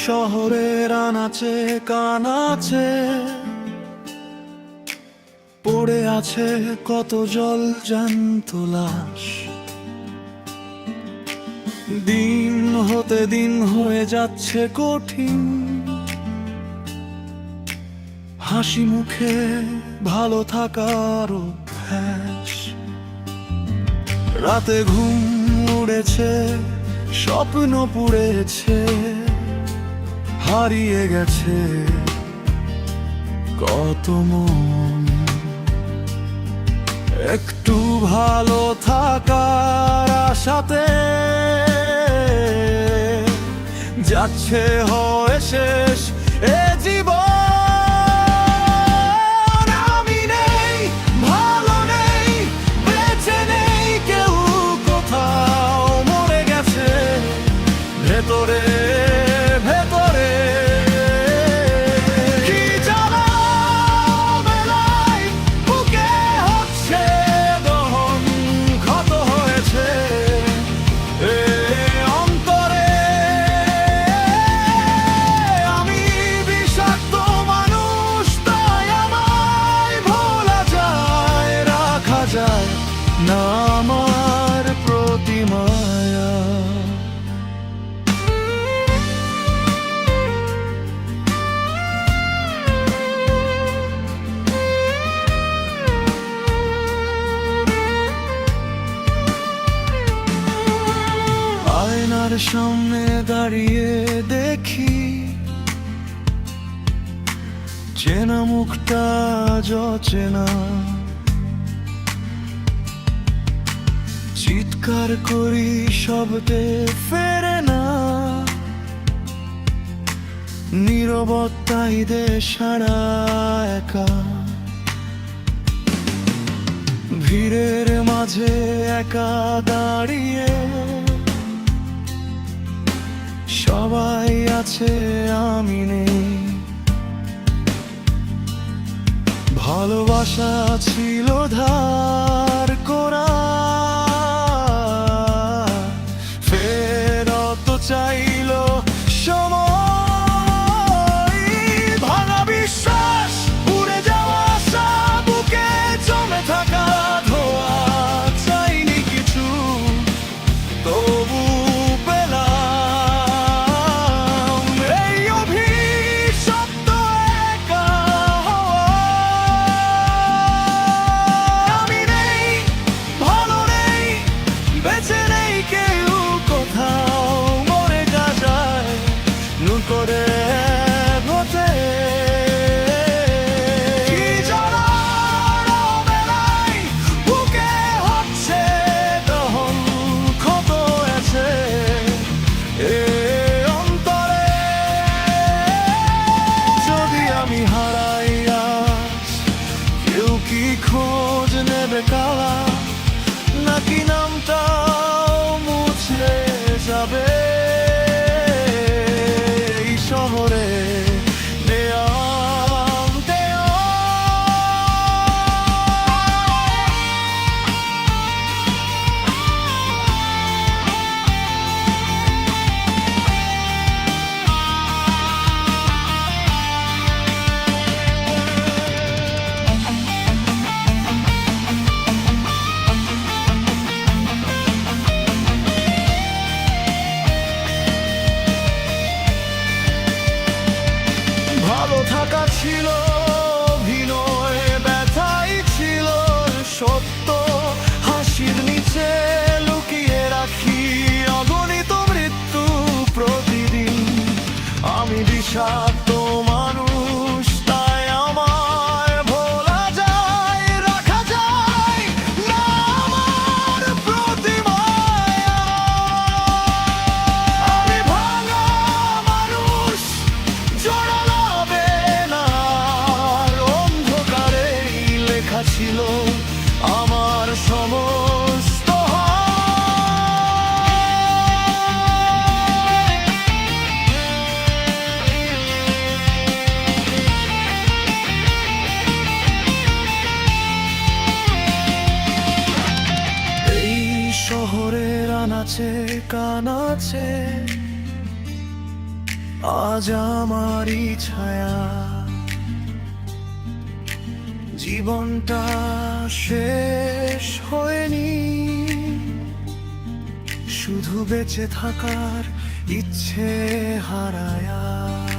শহরের আনাচে কানাচে পড়ে আছে কত জল জ্যান্ত লাশ। দিন হতে দিন হয়ে যাচ্ছে কঠিন, হাসি মুখে ভালো থাকার অভ্যাস। রাতে ঘুম উড়েছে, স্বপ্ন পুড়েছে, হারিয়ে গেছে কত মন। একটু ভালো থাকার আশাতে যাচ্ছে হয়ে শেষ এ জীবন। আমি নেই, ভালো নেই, বেঁচে নেই কেউ, কোথাও মরে গেছে ভেতরে ভেতরে। কি জ্বালা বেলায় বুকে হচ্ছে দহন, ক্ষত হয়েছে এ অন্তরে। আমি বিষাক্ত মানুষ, তাই আমায় ভোলা যায়, রাখা যায় না আমার প্রতি মায়া। আয়নার সামনে দাঁড়িয়ে দেখি চেনা মুখটা অচেনা। চিৎকার করি শব্দে ফেরে না, নীরবতাই দে সারা একা। ভিড়ের মাঝে একা দাঁড়িয়ে সবাই আছে আমি নেই। ভালোবাসা ছিল ধার করা, ফেরত চাইল সময়। ভাঙা বিশ্বাস, উড়ে যাওয়া আশা, বুকে জমে থাকা ধোয়া। চাইনি কিছু তবু পেলাম এই অভিশপ্ত একা হওয়া। আমি নেই, ভালো নেই, বেঁচে নেই কেউ, কোথাও মরে যায় নূর করে ঘটে। কি জ্বালা বেলায় বুকে হচ্ছে দহন, ক্ষত হয়েছে এ অন্তরে। যদি আমি হারাই আজ, কেউ কি খোঁজ নেবে কালা, নাকি নামটাও মুছে যাবে এই শহরে দেয়াল ভালো থাকা ছিল অভিনয়, ব্যথাই ছিল সত্য। হাসির নিচে লুকিয়ে রাখি অগণিত মৃত্যু প্রতিদিন। আমি বিষাক্ত মানুষ, তাই আমায় ভোলা যায়, রাখা যায় না আমার প্রতি মায়া। আমি ভাঙা মানুষ, জোড়ালো বেনার অন্ধকারেই লেখা ছিল আমার সমস্ত এই শহরের আনাচে কানাচে আজ আমারই ছায়া। জীবনটা শেষ হয়নি, শুধু বেঁচে থাকার ইচ্ছে হারায়া।